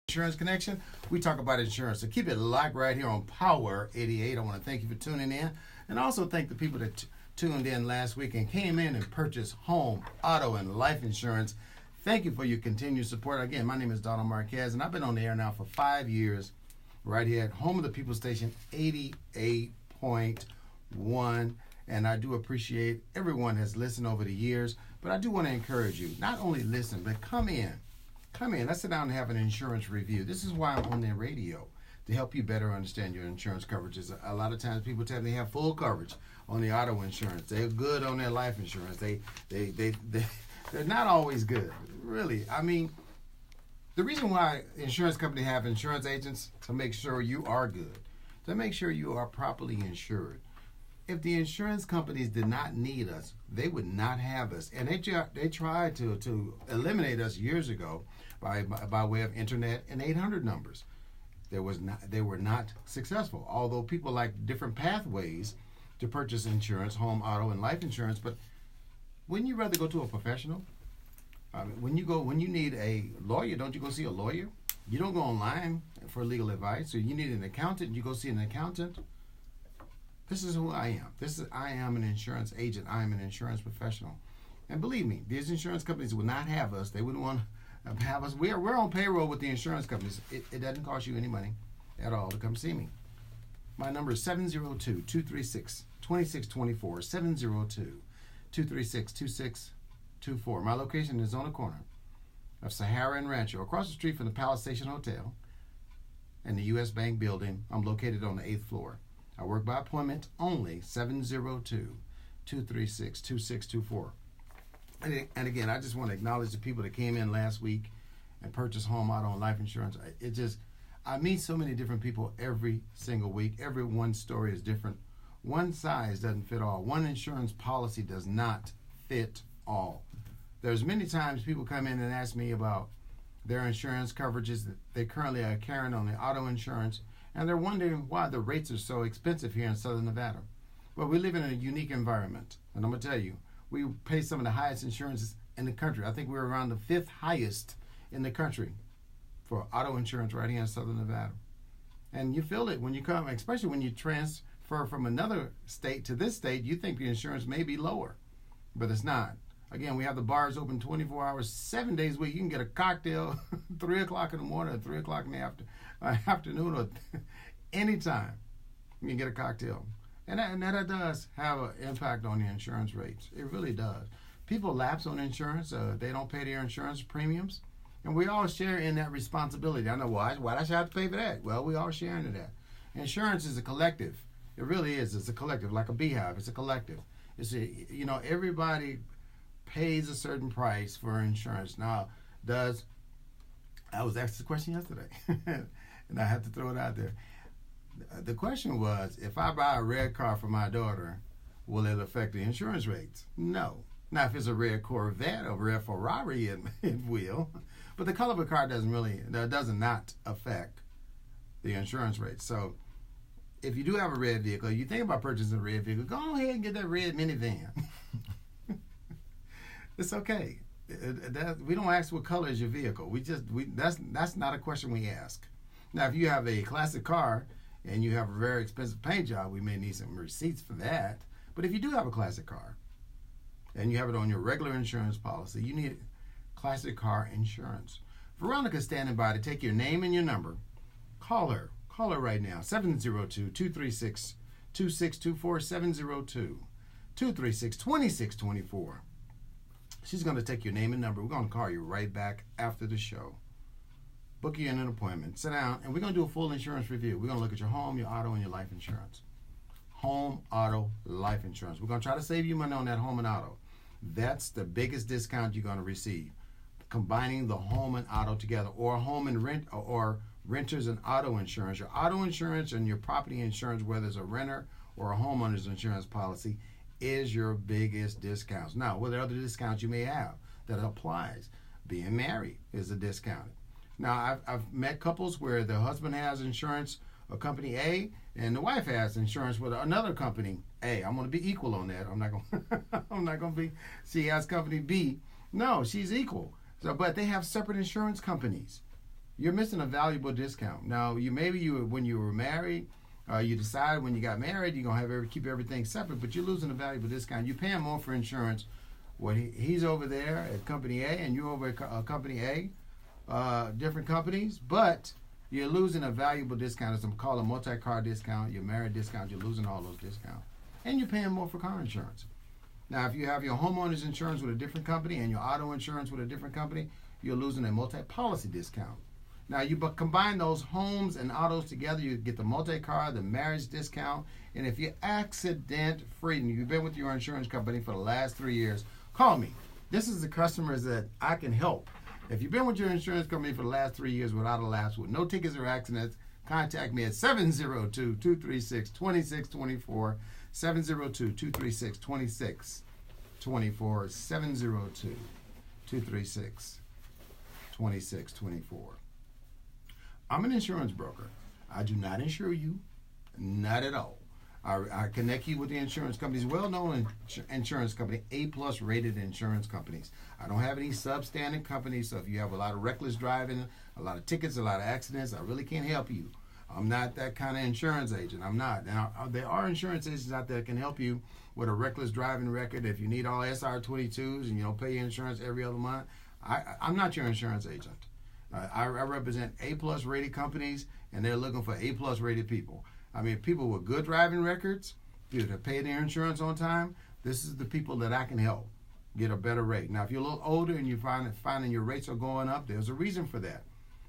Insurance Connection. We talk about insurance. So keep it locked right here on Power 88. I want to thank you for tuning in. And also thank the people that tuned in last week and came in and purchased home, auto, and life insurance. Thank you for your continued support. Again, my name is Donald Marquez, and I've been on the air now for 5 years right here at Home of the People Station 88.1. And I do appreciate everyone that's listened over the years. But I do want to encourage you, not only listen, but come in. Come in. Let's sit down and have an insurance review. This is why I'm on the radio, to help you better understand your insurance coverages. A lot of times people tell me they have full coverage on the auto insurance. They're good on their life insurance. They're not always good, really. I mean, the reason why insurance companies have insurance agents to make sure you are good, to make sure you are properly insured. If the insurance companies did not need us, they would not have us. And they tried to eliminate us years ago by way of internet and 800 numbers. They were not successful, although people like different pathways to purchase insurance, home, auto, and life insurance. But wouldn't you rather go to a professional? When you need a lawyer, don't you go see a lawyer? You don't go online for legal advice. So you need an accountant, you go see an accountant. This is who I am. I am an insurance agent. I am an insurance professional. And believe me, these insurance companies would not have us. They wouldn't want to have us. We're on payroll with the insurance companies. It doesn't cost you any money at all to come see me. My number is 702-236-2624, 702-236-2624. My location is on the corner of Sahara and Rancho, across the street from the Palace Station Hotel and the U.S. Bank building. I'm located on the 8th floor. I work by appointment only, 702-236-2624. And again, I just want to acknowledge the people that came in last week and purchased home, auto, and life insurance. I meet so many different people every single week. Every one story is different. One size doesn't fit all. One insurance policy does not fit all. There's many times people come in and ask me about their insurance coverages that they currently are carrying on the auto insurance, and they're wondering why the rates are so expensive here in Southern Nevada. Well, we live in a unique environment, and I'm going to tell you, we pay some of the highest insurances in the country. I think we're around the 5th highest in the country for auto insurance right here in Southern Nevada. And you feel it when you come, especially when you transfer from another state to this state, you think the insurance may be lower, but it's not. Again, we have the bars open 24 hours, 7 days a week. You can get a cocktail 3 o'clock in the morning or 3 o'clock in the afternoon or anytime. You can get a cocktail. And that does have an impact on the insurance rates. It really does. People lapse on insurance. They don't pay their insurance premiums. And we all share in that responsibility. I know, why should I have to pay for that? Well, we all share in that. Insurance is a collective. It really is. It's a collective, like a beehive. It's a collective. Everybody pays a certain price for insurance. Now, I was asked the question yesterday, and I have to throw it out there. The question was, if I buy a red car for my daughter, will it affect the insurance rates? No. Now, if it's a red Corvette or a red Ferrari, it will. But the color of a car does not affect the insurance rates. So, if you do have a red vehicle, you think about purchasing a red vehicle, go ahead and get that red minivan. It's okay. We don't ask what color is your vehicle. That's not a question we ask. Now, if you have a classic car and you have a very expensive paint job, we may need some receipts for that. But if you do have a classic car and you have it on your regular insurance policy, you need classic car insurance. Veronica's standing by to take your name and your number. Call her. Call her right now. 702-236-2624. 702-236-2624. She's going to take your name and number. We're going to call you right back after the show. Book you in an appointment. Sit down, and we're going to do a full insurance review. We're going to look at your home, your auto, and your life insurance. Home, auto, life insurance. We're going to try to save you money on that home and auto. That's the biggest discount you're going to receive. Combining the home and auto together, or home and rent, or renters and auto insurance. Your auto insurance and your property insurance, whether it's a renter or a homeowner's insurance policy, is your biggest discounts. Now, what are other discounts you may have that applies? Being married is a discount. Now, I've met couples where the husband has insurance with company A and the wife has insurance with another company A. I'm going to be equal on that. I'm not going to be. She has company B. No, she's equal. So, but they have separate insurance companies. you're missing a valuable discount. Now, when you were married, you decided when you got married you're gonna keep everything separate, but you're losing a valuable discount. You're paying more for insurance. Well, he's over there at Company A, and you're over at Company A, different companies, but you're losing a valuable discount. It's called a multi-car discount, your married discount. You're losing all those discounts, and you're paying more for car insurance. Now, if you have your homeowner's insurance with a different company and your auto insurance with a different company, you're losing a multi-policy discount. Now, you combine those homes and autos together, you get the multi-car, the marriage discount, and if you're accident-free and you've been with your insurance company for the last 3 years, call me. This is the customers that I can help. If you've been with your insurance company for the last 3 years without a lapse, with no tickets or accidents, contact me at 702-236-2624, 702-236-2624, 702-236-2624. I'm an insurance broker. I do not insure you, not at all. I connect you with the insurance companies, well-known insurance company, A-plus rated insurance companies. I don't have any substandard companies, so if you have a lot of reckless driving, a lot of tickets, a lot of accidents, I really can't help you. I'm not that kind of insurance agent. I'm not. Now, there are insurance agents out there that can help you with a reckless driving record. If you need all SR22s and you don't pay your insurance every other month, I'm not your insurance agent. I represent A-plus rated companies, and they're looking for A-plus rated people. I mean, people with good driving records, people that pay their insurance on time, this is the people that I can help get a better rate. Now, if you're a little older and you're finding your rates are going up, there's a reason for that.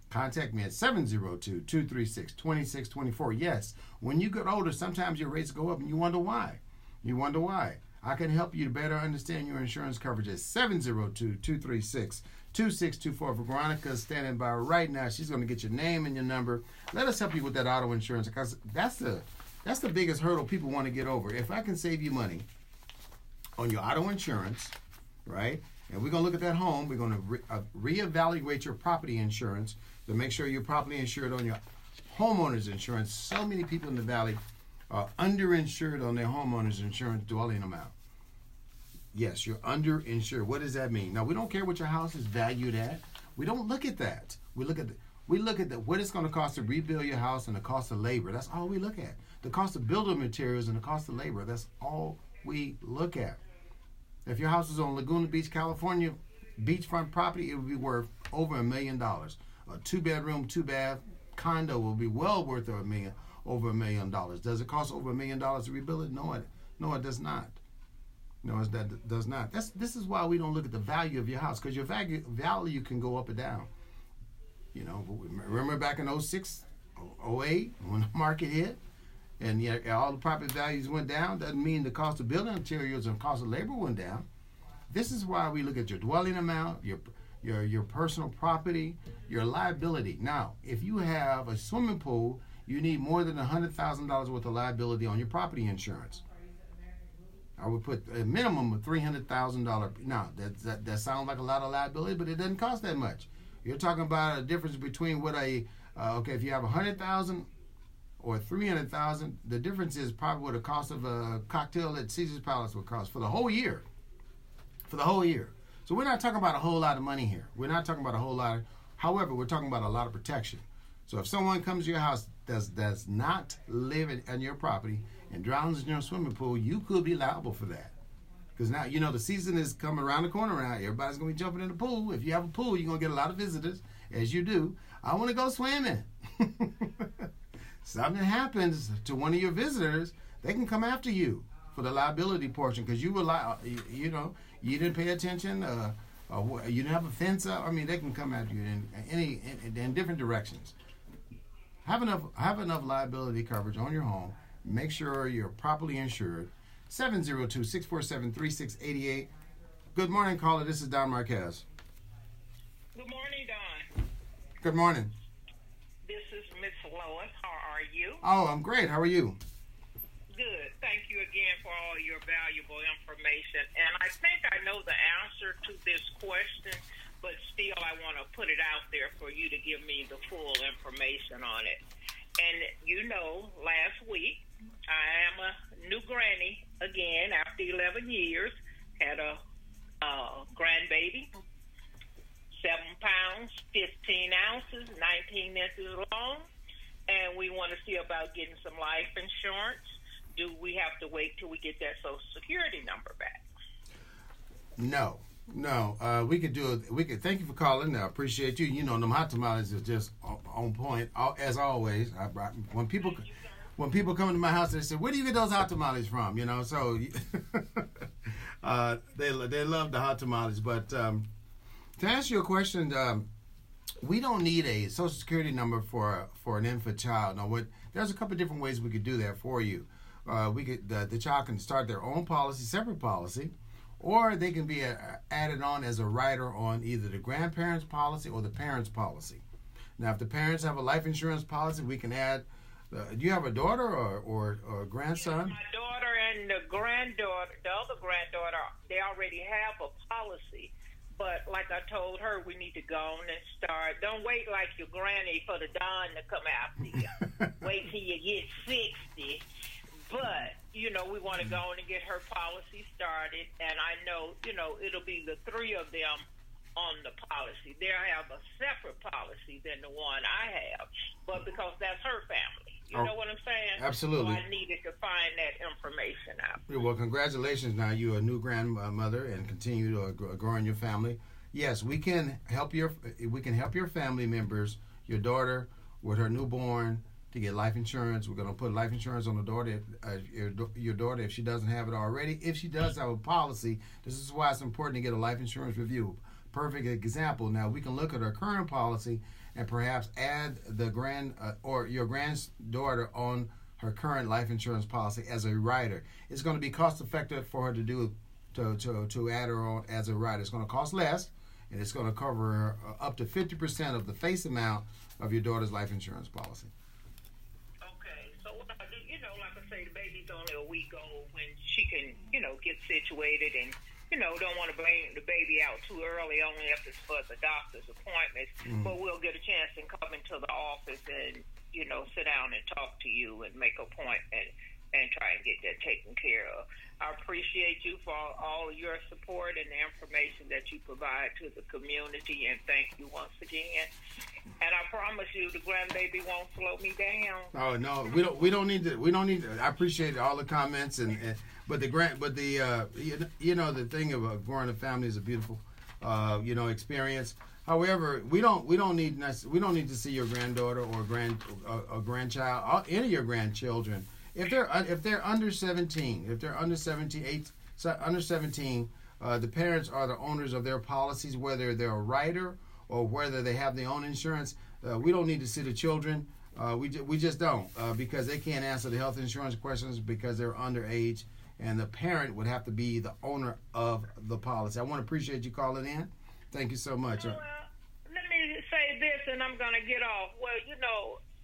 Contact me at 702-236-2624. Yes, when you get older, sometimes your rates go up and you wonder why. I can help you to better understand your insurance coverage at 702-236-2624. Veronica's standing by right now. She's going to get your name and your number. Let us help you with that auto insurance, because that's the biggest hurdle people want to get over. If I can save you money on your auto insurance, right? And we're going to look at that home. We're going to reevaluate your property insurance to make sure you're properly insured on your homeowner's insurance. So many people in the Valley are underinsured on their homeowner's insurance dwelling amount. Yes, you're underinsured. What does that mean? Now, we don't care what your house is valued at. We don't look at that. We look at what it's going to cost to rebuild your house and the cost of labor. That's all we look at. The cost of building materials and the cost of labor. That's all we look at. If your house is on Laguna Beach, California, beachfront property, it would be worth over $1 million. A 2-bedroom, 2-bath condo will be well worth over $1 million. Does it cost over $1 million to rebuild it? No, it does not. No, that does not. This is why we don't look at the value of your house, because your value can go up or down. You know, remember back in 06, 08, when the market hit, and all the property values went down. Doesn't mean the cost of building materials and cost of labor went down. This is why we look at your dwelling amount, your personal property, your liability. Now, if you have a swimming pool, you need more than $100,000 worth of liability on your property insurance. I would put a minimum of $300,000. Now, that sounds like a lot of liability, but it doesn't cost that much. You're talking about a difference between what if you have $100,000 or $300,000, the difference is probably what the cost of a cocktail at Caesar's Palace would cost for the whole year. So we're not talking about a whole lot of money here. We're not talking about a whole lot. However, we're talking about a lot of protection. So if someone comes to your house does not live in your property and drowns in your swimming pool, you could be liable for that. Because now, the season is coming around the corner now. Everybody's going to be jumping in the pool. If you have a pool, you're going to get a lot of visitors, as you do. I want to go swimming. Something happens to one of your visitors, they can come after you for the liability portion, because you were you didn't pay attention, you didn't have a fence up. I mean, they can come after you in different directions. Have enough liability coverage on your home. Make sure you're properly insured. 702-647-3688. Good morning, caller. This is Don Marquez. Good morning, Don. Good morning. This is Miss Lois. How are you? Oh, I'm great. How are you? Good. Thank you again for all your valuable information. And I think I know the answer to this question, but still I want to put it out there for you to give me the full information on it. And last week, I am a new granny again after 11 years, had a grandbaby. 7 pounds, 15 ounces, 19 inches long. And we want to see about getting some life insurance. Do we have to wait till we get that Social Security number back? No. We could do it. We could. Thank you for calling. I appreciate you. You know, them hot tamales is just on point, as always. When people come to my house, they say, "Where do you get those hot tamales from?" You know, so they love the hot tamales. But to answer your question, we don't need a Social Security number for an infant child. Now, there's a couple of different ways we could do that for you. The child can start their own policy, separate policy, or they can be added on as a rider on either the grandparents' policy or the parents' policy. Now, if the parents have a life insurance policy, we can add. Do you have a daughter or a grandson? Yeah, my daughter and the other granddaughter, they already have a policy. But like I told her, we need to go on and start. Don't wait like your granny for the Don to come after you. Wait till you get 60. But, we want to go on and get her policy started. And I know, it'll be the three of them on the policy. They'll have a separate policy than the one I have. But because that's her family. You know what I'm saying? Absolutely. So I needed to find that information out. Well, congratulations. Now you're a new grandmother and continue to grow in your family. Yes, we can help your family members, your daughter with her newborn, to get life insurance. We're going to put life insurance on the daughter, your daughter, if she doesn't have it already. If she does have a policy, this is why it's important to get a life insurance review. Perfect example. Now we can look at her current policy and perhaps add or your granddaughter on her current life insurance policy as a rider. It's going to be cost effective for her to add her on as a rider. It's going to cost less, and it's going to cover up to 50% of the face amount of your daughter's life insurance policy. Okay, so what I do, like I say, the baby's only a week old when she can, get situated and don't want to bring the baby out too early, only if it's for the doctor's appointments. But we'll get a chance and come into the office and, sit down and talk to you and make an appointment and try and get that taken care of. I appreciate you for all your support and the information that you provide to the community, and thank you once again. And I promise you, the grandbaby won't slow me down. Oh no, we don't need to. I appreciate all the comments but the thing of growing a family is a beautiful experience. However, we don't need to see your granddaughter or grandchild, or any of your grandchildren. If they're under 17, the parents are the owners of their policies, whether they're a rider or whether they have their own insurance. We don't need to see the children. We just don't because they can't answer the health insurance questions because they're underage, and the parent would have to be the owner of the policy. I want to appreciate you calling in. Thank you so much. Well, let me say this, and I'm going to get off. Well,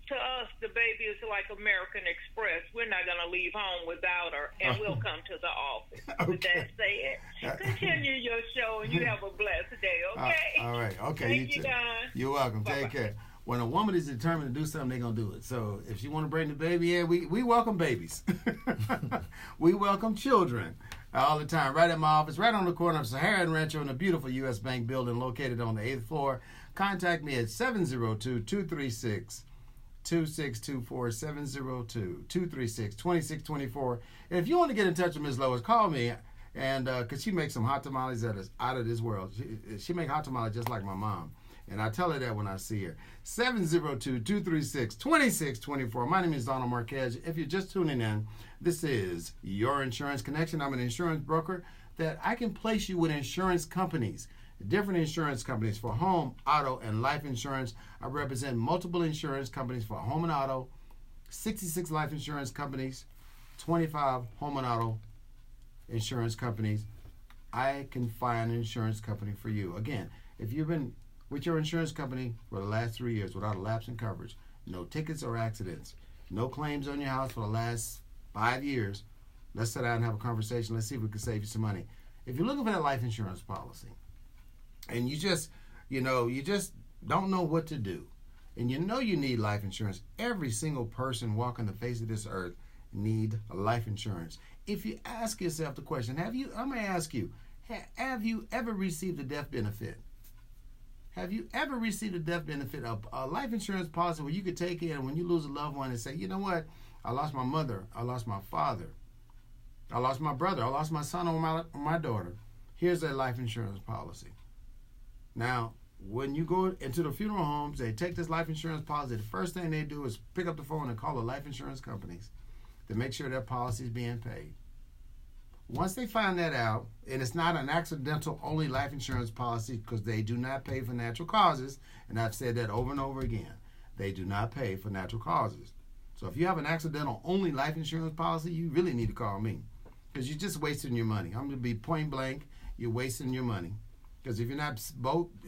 to us, the baby is like American Express. We're not going to leave home without her, and we'll come to the office. Okay. With that said, continue your show, and you have a blessed day, okay? All right. Okay. Thank you, Don. You're welcome. Bye-bye. Take care. When a woman is determined to do something, they're going to do it. So if she want to bring the baby in, we welcome babies. We welcome children all the time. Right at my office, right on the corner of Sahara and Rancho in the beautiful U.S. Bank building located on the 8th floor. Contact me at 702-236-2624, 702-236-2624. And if you want to get in touch with Ms. Lois, call me, and because she makes some hot tamales that is out of this world. She make hot tamales just like my mom. And I tell her that when I see her. 702-236-2624. My name is Donald Marquez. If you're just tuning in, this is Your Insurance Connection. I'm an insurance broker that I can place you with insurance companies, different insurance companies for home, auto, and life insurance. I represent multiple insurance companies for home and auto, 66 life insurance companies, 25 home and auto insurance companies. I can find an insurance company for you. Again, if you've been with your insurance company for the last 3 years without a lapse in coverage, no tickets or accidents, no claims on your house for the last 5 years, let's sit down and have a conversation. Let's see if we can save you some money. If you're looking for that life insurance policy and you just don't know what to do, and you need life insurance, every single person walking the face of this earth need a life insurance. If you ask yourself the question, I'm going to ask you, have you ever received a death benefit? Have you ever received a death benefit, a life insurance policy where you could take it and when you lose a loved one and say, you know what, I lost my mother, I lost my father, I lost my brother, I lost my son or my daughter. Here's a life insurance policy. Now, when you go into the funeral homes, they take this life insurance policy. The first thing they do is pick up the phone and call the life insurance companies to make sure their policy is being paid. Once they find that out, and it's not an accidental only life insurance policy because they do not pay for natural causes, and I've said that over and over again, they do not pay for natural causes. So if you have an accidental only life insurance policy, you really need to call me because you're just wasting your money. I'm going to be point blank, you're wasting your money. Because if you're not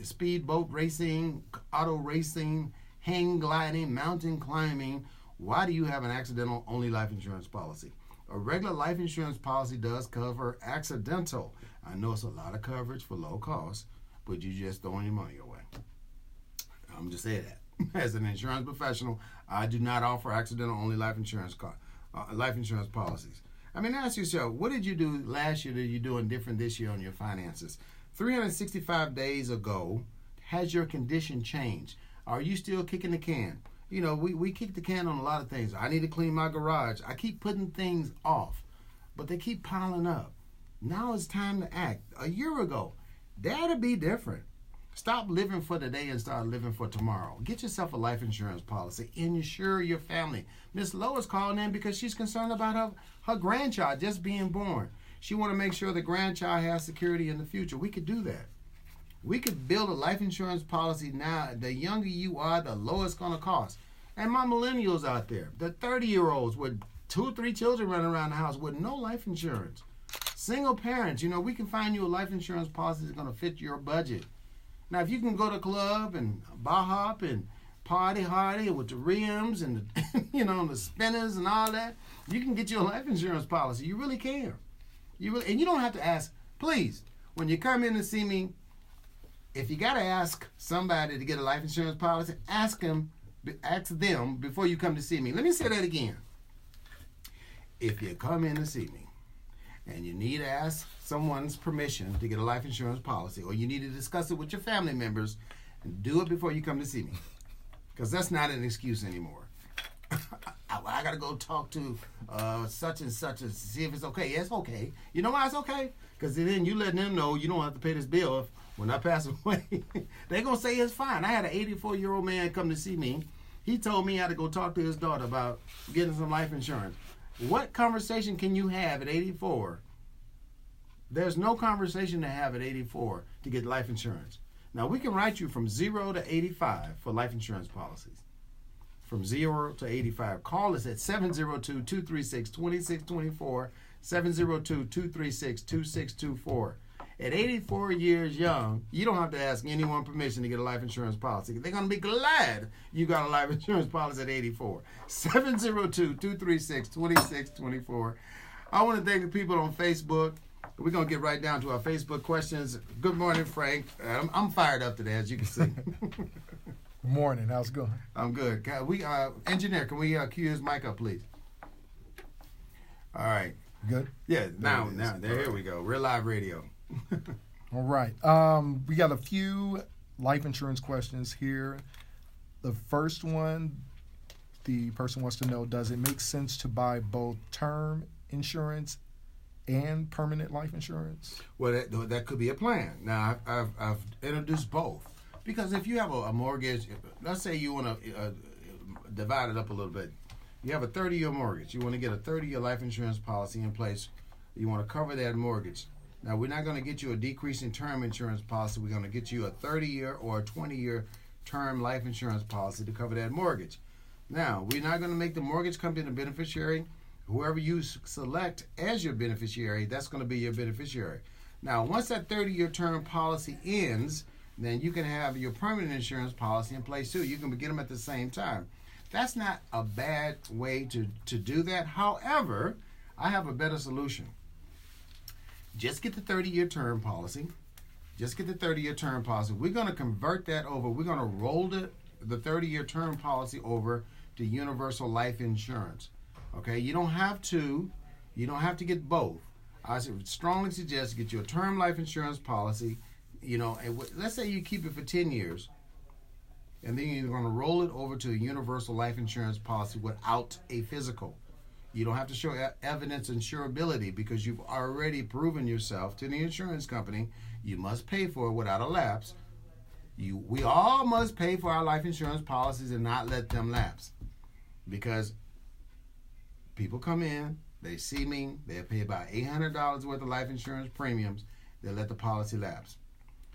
speedboat racing, auto racing, hang gliding, mountain climbing, why do you have an accidental only life insurance policy? A regular life insurance policy does cover accidental. I know it's a lot of coverage for low cost, but you just throwing your money away. I'm just saying that. As an insurance professional, I do not offer accidental only life insurance policies. I mean, ask yourself, what did you do last year that you're doing different this year on your finances? 365 days ago, has your condition changed? Are you still kicking the can? You know, we kick the can on a lot of things. I need to clean my garage. I keep putting things off, but they keep piling up. Now it's time to act. A year ago, that'd be different. Stop living for today and start living for tomorrow. Get yourself a life insurance policy. Insure your family. Miss Lois called in because she's concerned about her grandchild just being born. She want to make sure the grandchild has security in the future. We could do that. We could build a life insurance policy now. The younger you are, the lower it's going to cost. And my millennials out there, the 30-year-olds with 2 or 3 children running around the house with no life insurance. Single parents, you know, we can find you a life insurance policy that's going to fit your budget. Now, if you can go to club and bar hop and party hardy with the rims and the, you know, the spinners and all that, you can get you a life insurance policy. You really can. And you don't have to ask. Please, when you come in to see me, if you got to ask somebody to get a life insurance policy, ask them before you come to see me. Let me say that again. If you come in to see me and you need to ask someone's permission to get a life insurance policy, or you need to discuss it with your family members, do it before you come to see me. Because that's not an excuse anymore. I got to go talk to such and such and see if it's okay. Yeah, it's okay. You know why it's okay? Because then you letting them know you don't have to pay this bill when I pass away. They're going to say it's fine. I had an 84-year-old man come to see me. He told me I had to go talk to his daughter about getting some life insurance. What conversation can you have at 84? There's no conversation to have at 84 to get life insurance. Now, we can write you from 0 to 85 for life insurance policies. From 0 to 85. Call us at 702-236-2624, 702-236-2624. At 84 years young, you don't have to ask anyone permission to get a life insurance policy. They're going to be glad you got a life insurance policy at 84. 702-236-2624. I want to thank the people on Facebook. We're going to get right down to our Facebook questions. Good morning, Frank. I'm fired up today, as you can see. Good morning. How's it going? I'm good. Engineer, can we cue his mic up, please? All right. Good? Yeah, here we go. Real live radio. All right. We got a few life insurance questions here. The first one, the person wants to know, does it make sense to buy both term insurance and permanent life insurance? Well, that could be a plan. Now, I've introduced both. Because if you have a mortgage, let's say you want to divide it up a little bit. You have a 30-year mortgage. You want to get a 30-year life insurance policy in place. You want to cover that mortgage. Now, we're not going to get you a decreasing term insurance policy. We're going to get you a 30-year or a 20-year term life insurance policy to cover that mortgage. Now, we're not going to make the mortgage company the beneficiary. Whoever you select as your beneficiary, that's going to be your beneficiary. Now, once that 30-year term policy ends, then you can have your permanent insurance policy in place too. You can get them at the same time. That's not a bad way to do that. However, I have a better solution. Just get the 30-year term policy. Just get the 30-year term policy. We're going to convert that over. We're going to roll the 30-year term policy over to universal life insurance. Okay, you don't have to get both. I strongly suggest get you a term life insurance policy. You know, and let's say you keep it for 10 years, and then you're going to roll it over to a universal life insurance policy without a physical. You don't have to show evidence of insurability because you've already proven yourself to the insurance company. You must pay for it without a lapse. We all must pay for our life insurance policies and not let them lapse, because people come in, they see me, they pay about $800 worth of life insurance premiums, they let the policy lapse.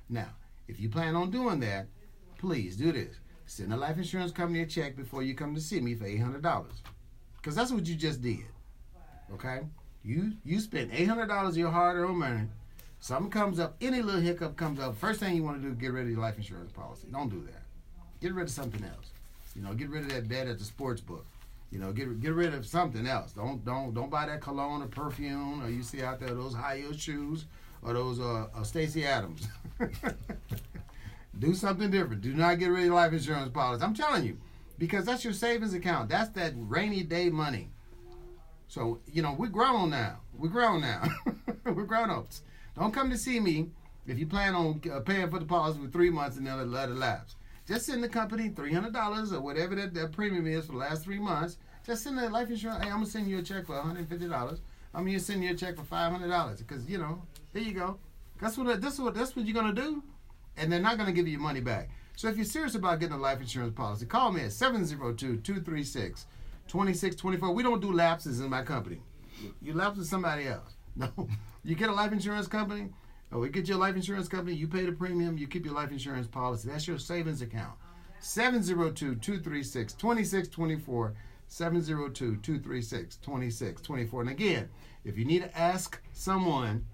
Now, if you plan on doing that, please do this. Send the life insurance company a check before you come to see me for $800, because that's what you just did. Okay? You spent $800 of your hard-earned money. Something comes up, any little hiccup comes up, first thing you want to do is get rid of your life insurance policy. Don't do that. Get rid of something else. You know, get rid of that bet at the sports book. You know, get rid of something else. Don't buy that cologne or perfume, or you see out there those high-heel shoes, or those Stacey Adams. Do something different. Do not get rid of your life insurance policy. I'm telling you, because that's your savings account. That's that rainy day money. So, you know, we're grown now. We're grown now. We're grown-ups. Don't come to see me if you plan on paying for the policy for 3 months and then let it lapse. Just send the company $300 or whatever that premium is for the last 3 months. Just send the life insurance. Hey, I'm going to send you a check for $150. I'm going to send you a check for $500 because, you know, there you go. That's what you're going to do. And they're not going to give you your money back. So if you're serious about getting a life insurance policy, call me at 702-236-2624. We don't do lapses in my company. You lapse with somebody else. No. You get a life insurance company, or we get your life insurance company, you pay the premium, you keep your life insurance policy. That's your savings account. 702-236-2624. 702-236-2624. And again, if you need to ask someone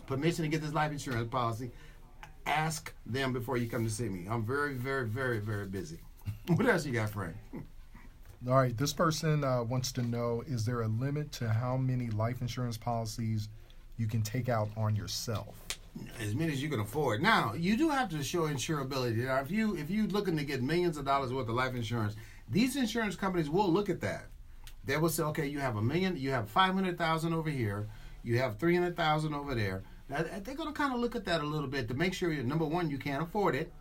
permission to get this life insurance policy, ask them before you come to see me. I'm very, very, very, very busy. What else you got, Frank? All right, this person wants to know, is there a limit to how many life insurance policies you can take out on yourself? As many as you can afford. Now, you do have to show insurability. Now, if you're looking to get millions of dollars worth of life insurance, these insurance companies will look at that. They will say, okay, you have $1 million, you have $500,000 over here, you have $300,000 over there. Now, they're going to kind of look at that a little bit to make sure, number one, you can't afford it,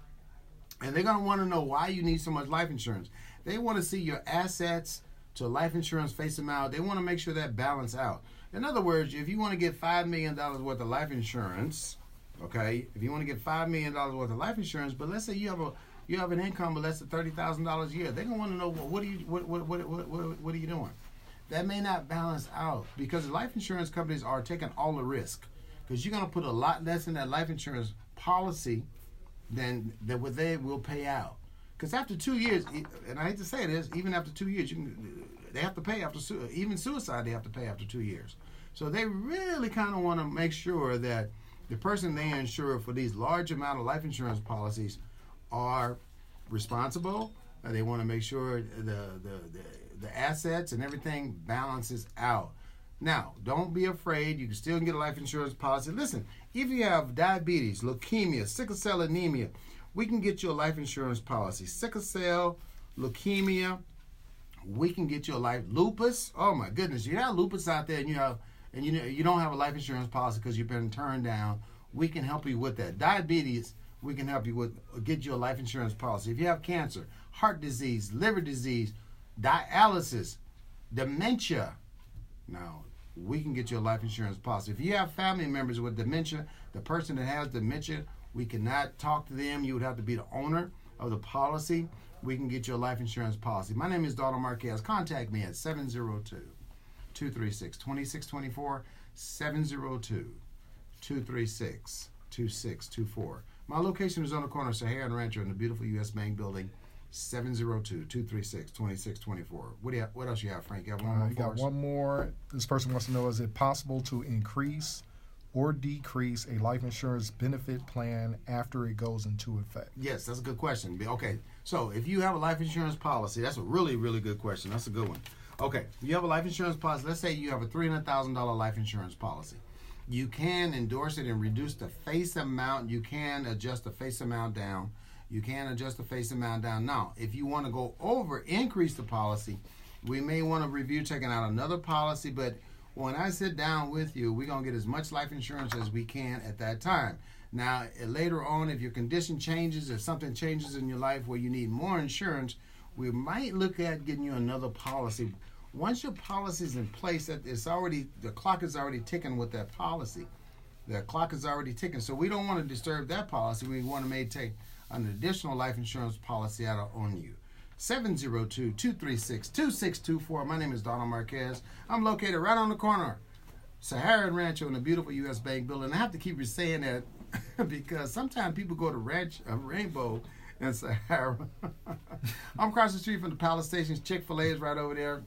and they're going to want to know why you need so much life insurance. They want to see your assets to life insurance face amount. They want to make sure that balance out. In other words, if you want to get $5 million worth of life insurance, okay, if you want to get $5 million worth of life insurance, but let's say you have an income of less than $30,000 a year, they're gonna want to know, well, what are you doing? That may not balance out because the life insurance companies are taking all the risk, because you're gonna put a lot less in that life insurance policy than what they will pay out. Because after 2 years, and I hate to say this, even after 2 years, they have to pay after even suicide. They have to pay after 2 years. So they really kind of want to make sure that the person they insure for these large amount of life insurance policies are responsible. They want to make sure the assets and everything balances out. Now, don't be afraid. You can still get a life insurance policy. Listen, if you have diabetes, leukemia, sickle cell anemia, we can get you a life insurance policy. Sickle cell, leukemia, we can get you a life. Lupus, oh my goodness, you have lupus out there, and you don't have a life insurance policy because you've been turned down. We can help you with that. Diabetes, we can help you with, get you a life insurance policy. If you have cancer, heart disease, liver disease, dialysis, dementia, now we can get you a life insurance policy. If you have family members with dementia, the person that has dementia, we cannot talk to them. You would have to be the owner of the policy. We can get you a life insurance policy. My name is Donald Marquez. Contact me at 702-236-2624, 702-236-2624. My location is on the corner of Sahara and Rancho in the beautiful U.S. Bank building, 702-236-2624. What else you have, Frank? You have one more? You got one more. This person wants to know, is it possible to increase or decrease a life insurance benefit plan after it goes into effect? Yes, that's a good question. Okay, so if you have a life insurance policy, that's a really, really good question. That's a good one. Okay, you have a life insurance policy. Let's say you have a $300,000 life insurance policy. You can endorse it and reduce the face amount. You can adjust the face amount down. Now, if you want to go over, increase the policy, we may want to review taking out another policy, but when I sit down with you, we're going to get as much life insurance as we can at that time. Now, later on, if your condition changes, if something changes in your life where you need more insurance, we might look at getting you another policy. Once your policy is in place, the clock is already ticking with that policy. The clock is already ticking, so we don't want to disturb that policy. We want to take an additional life insurance policy out on you. 702-236-2624. My name is Donald Marquez. I'm located right on the corner, Sahara and Rancho, in the beautiful U.S. Bank building. I have to keep saying that because sometimes people go to Rainbow and Sahara. I'm across the street from the Palace Stations. Chick-fil-A is right over there.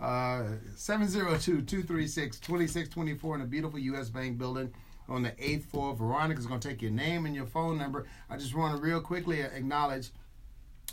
702-236-2624 in the beautiful U.S. Bank building on the 8th floor. Veronica's going to take your name and your phone number. I just want to real quickly acknowledge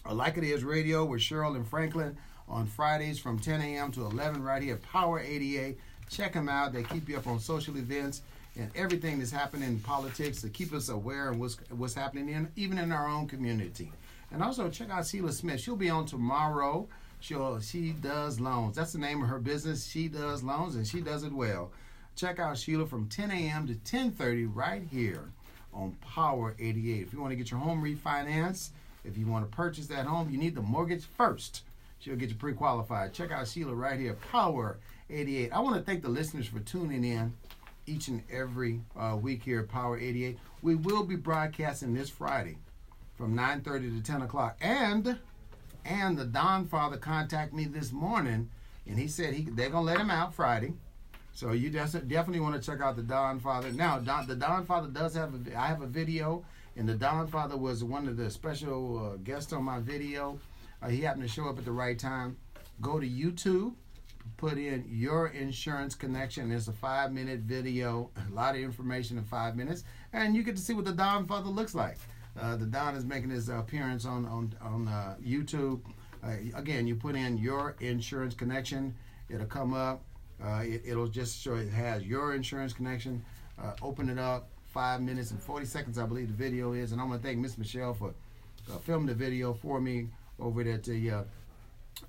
Like It Is Radio with Cheryl and Franklin on Fridays from 10 a.m. to 11 right here at Power 88. Check them out. They keep you up on social events and everything that's happening in politics to keep us aware of what's happening even in our own community. And also check out Sheila Smith. She'll be on tomorrow. She does loans. That's the name of her business. She does loans, and she does it well. Check out Sheila from 10 a.m. to 10:30 right here on Power 88. If you want to get your home refinanced, if you want to purchase that home, you need the mortgage first. She'll get you pre-qualified. Check out Sheila right here, Power 88. I want to thank the listeners for tuning in each and every week here at Power 88. We will be broadcasting this Friday from 9:30 to 10 o'clock. And the Don Father contacted me this morning, and he said they're going to let him out Friday. So you definitely want to check out the Don Father. Now, the Don Father does I have a video, and the Don Father was one of the special guests on my video. He happened to show up at the right time. Go to YouTube, put in Your Insurance Connection. It's a 5-minute video, a lot of information in 5 minutes, and you get to see what the Don Father looks like. The Don is making his appearance on YouTube. Again, you put in Your Insurance Connection. It'll come up. It'll just show it has Your Insurance Connection. Open it up. 5 minutes and 40 seconds, I believe the video is. And I want to thank Miss Michelle for filming the video for me over at the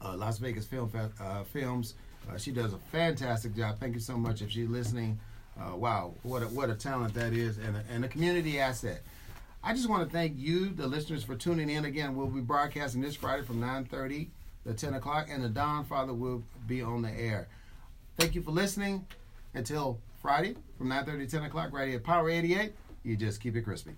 Las Vegas Films. She does a fantastic job. Thank you so much if she's listening. Wow, what a talent that is, and a community asset. I just want to thank you, the listeners, for tuning in. Again, we'll be broadcasting this Friday from 9:30 to 10 o'clock, and the Don Father will be on the air. Thank you for listening. Until Friday from 9:30 to 10 o'clock right here at Power 88, you just keep it crispy.